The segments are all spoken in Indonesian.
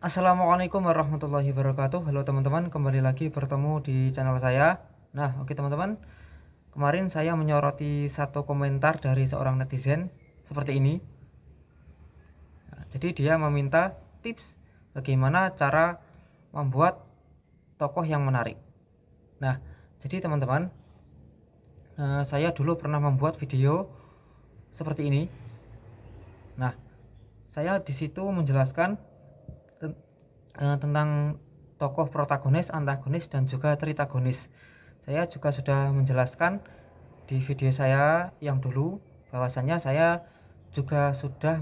Assalamualaikum warahmatullahi wabarakatuh. Halo teman-teman, kembali lagi bertemu di channel saya. Nah, oke teman-teman, kemarin saya menyoroti satu komentar dari seorang netizen seperti ini. Nah, jadi dia meminta tips bagaimana cara membuat tokoh yang menarik. Nah, jadi teman-teman, saya dulu pernah membuat video seperti ini. Nah, saya di situ menjelaskan tentang tokoh protagonis, antagonis, dan juga tritagonis. Saya juga sudah menjelaskan di video saya yang dulu bahwasanya saya juga sudah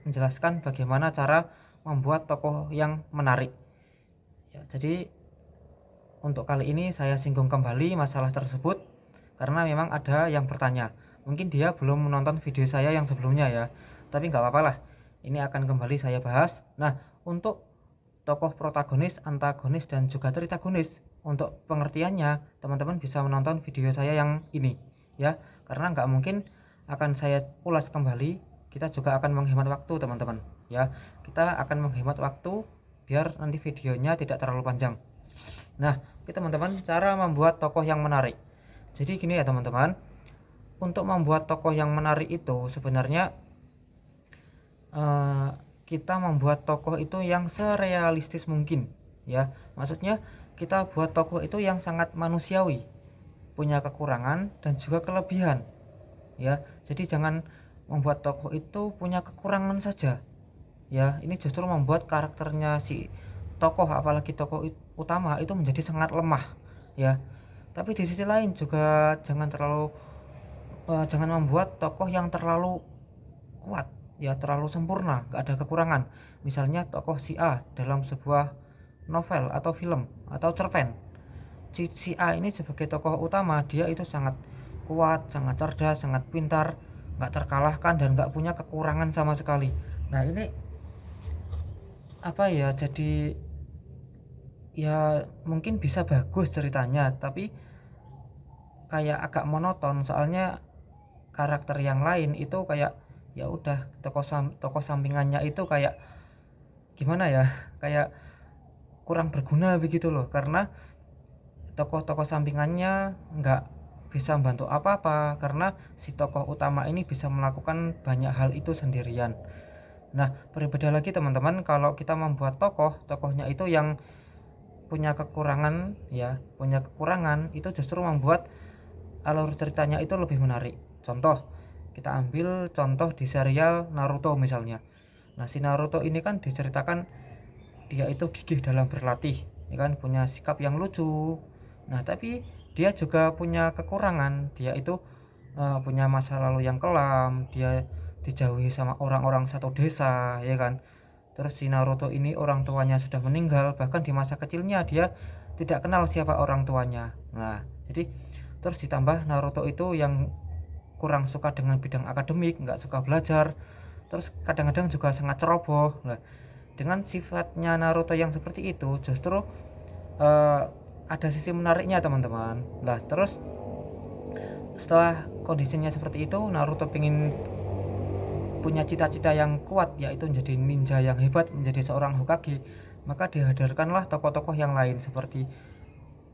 menjelaskan bagaimana cara membuat tokoh yang menarik. Ya, jadi untuk kali ini saya singgung kembali masalah tersebut karena memang ada yang bertanya. Mungkin dia belum menonton video saya yang sebelumnya ya, tapi nggak apa-apa lah. Ini akan kembali saya bahas. Nah, untuk tokoh protagonis, antagonis, dan juga tritagonis, untuk pengertiannya teman-teman bisa menonton video saya yang ini ya, karena nggak mungkin akan saya ulas kembali. Kita juga akan menghemat waktu teman-teman ya, kita akan menghemat waktu biar nanti videonya tidak terlalu panjang. Nah, oke teman-teman, cara membuat tokoh yang menarik. Jadi gini ya teman-teman, untuk membuat tokoh yang menarik itu sebenarnya eh, kita membuat tokoh itu yang serealistis mungkin ya. Maksudnya kita buat tokoh itu yang sangat manusiawi, punya kekurangan dan juga kelebihan ya. Jadi jangan membuat tokoh itu punya kekurangan saja ya. Ini justru membuat karakternya si tokoh, apalagi tokoh utama itu menjadi sangat lemah ya. Tapi di sisi lain juga jangan membuat tokoh yang terlalu kuat ya, terlalu sempurna, gak ada kekurangan. Misalnya tokoh si A dalam sebuah novel atau film atau cerpen, si A ini sebagai tokoh utama, dia itu sangat kuat, sangat cerdas, sangat pintar, gak terkalahkan dan gak punya kekurangan sama sekali. Nah ini apa ya, jadi ya mungkin bisa bagus ceritanya, tapi kayak agak monoton. Soalnya karakter yang lain itu kayak ya udah, tokoh sampingannya itu kayak gimana ya, kayak kurang berguna begitu loh, karena tokoh-tokoh sampingannya nggak bisa membantu apa-apa karena si tokoh utama ini bisa melakukan banyak hal itu sendirian. Nah, berbeda lagi teman-teman kalau kita membuat tokohnya itu yang punya kekurangan ya, punya kekurangan itu justru membuat alur ceritanya itu lebih menarik. Contoh, kita ambil contoh di serial Naruto misalnya. Nah, si Naruto ini kan diceritakan dia itu gigih dalam berlatih, ya kan, punya sikap yang lucu. Nah, tapi dia juga punya kekurangan. Dia itu punya masa lalu yang kelam, dia dijauhi sama orang-orang satu desa, ya kan. Terus si Naruto ini orang tuanya sudah meninggal, bahkan di masa kecilnya dia tidak kenal siapa orang tuanya. Nah, jadi terus ditambah Naruto itu yang kurang suka dengan bidang akademik, nggak suka belajar, terus kadang-kadang juga sangat ceroboh. Nah, dengan sifatnya Naruto yang seperti itu justru uh, ada sisi menariknya teman-teman. Lah terus setelah kondisinya seperti itu, Naruto pengen punya cita-cita yang kuat, yaitu menjadi ninja yang hebat, menjadi seorang Hokage. Maka dihadirkanlah tokoh-tokoh yang lain seperti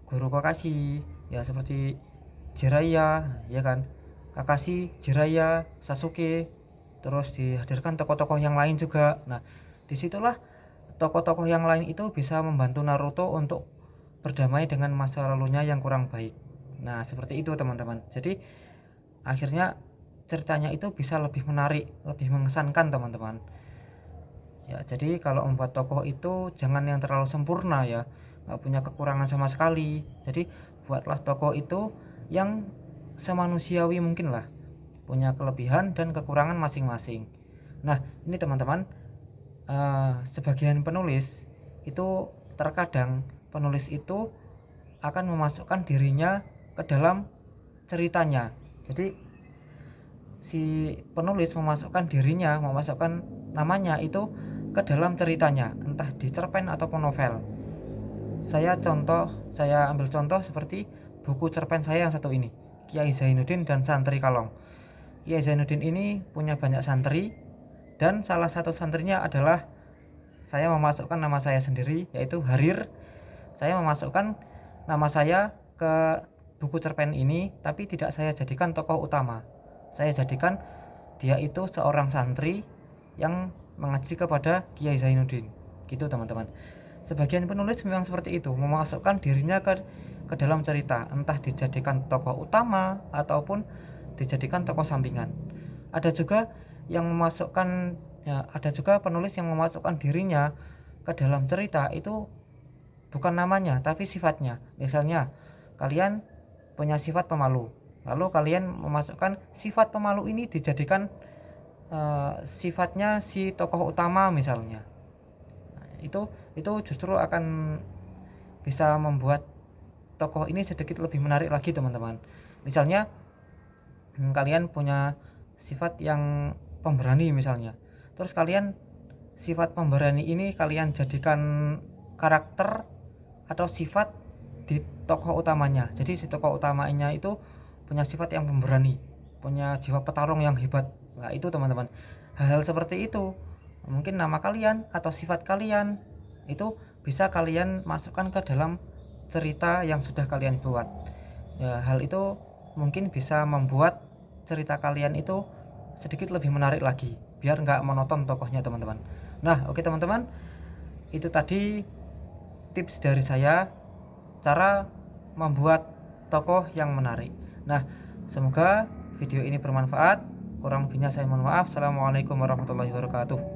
Guru Kakashi ya, seperti Jiraiya ya kan, Kakashi, Jiraiya, Sasuke. Terus dihadirkan tokoh-tokoh yang lain juga. Nah, disitulah tokoh-tokoh yang lain itu bisa membantu Naruto untuk berdamai dengan masa lalunya yang kurang baik. Nah, seperti itu teman-teman. Jadi akhirnya ceritanya itu bisa lebih menarik, lebih mengesankan teman-teman. Ya, jadi kalau membuat tokoh itu jangan yang terlalu sempurna ya, nggak punya kekurangan sama sekali. Jadi buatlah tokoh itu yang semanusiawi mungkin lah, punya kelebihan dan kekurangan masing-masing. Nah, ini teman-teman, sebagian penulis itu terkadang penulis itu akan memasukkan dirinya ke dalam ceritanya. Jadi si penulis memasukkan dirinya, memasukkan namanya itu ke dalam ceritanya, entah di cerpen ataupun novel. Saya ambil contoh seperti buku cerpen saya yang satu ini, Kiai Zainuddin dan Santri Kalong. Kiai Zainuddin ini punya banyak santri dan salah satu santrinya adalah saya memasukkan nama saya sendiri, yaitu Harir. Saya memasukkan nama saya ke buku cerpen ini, tapi tidak saya jadikan tokoh utama. Saya jadikan dia itu seorang santri yang mengaji kepada Kiai Zainuddin, gitu teman-teman. Sebagian penulis memang seperti itu, memasukkan dirinya ke dalam cerita, entah dijadikan tokoh utama ataupun dijadikan tokoh sampingan. Ada juga yang memasukkan, ya, ada juga penulis yang memasukkan dirinya ke dalam cerita itu bukan namanya tapi sifatnya. Misalnya kalian punya sifat pemalu, lalu kalian memasukkan sifat pemalu ini dijadikan sifatnya si tokoh utama misalnya. Nah, itu justru akan bisa membuat tokoh ini sedikit lebih menarik lagi teman-teman. Misalnya kalian punya sifat yang pemberani misalnya, terus kalian sifat pemberani ini kalian jadikan karakter atau sifat di tokoh utamanya. Jadi si tokoh utamanya itu punya sifat yang pemberani, punya jiwa petarung yang hebat. Nah itu teman-teman, hal-hal seperti itu mungkin nama kalian atau sifat kalian itu bisa kalian masukkan ke dalam cerita yang sudah kalian buat. Ya, hal itu mungkin bisa membuat cerita kalian itu sedikit lebih menarik lagi, biar nggak monoton tokohnya teman-teman. Nah oke teman-teman, itu tadi tips dari saya cara membuat tokoh yang menarik. Nah semoga video ini bermanfaat. Kurang lebihnya saya mohon maaf. Assalamualaikum warahmatullahi wabarakatuh.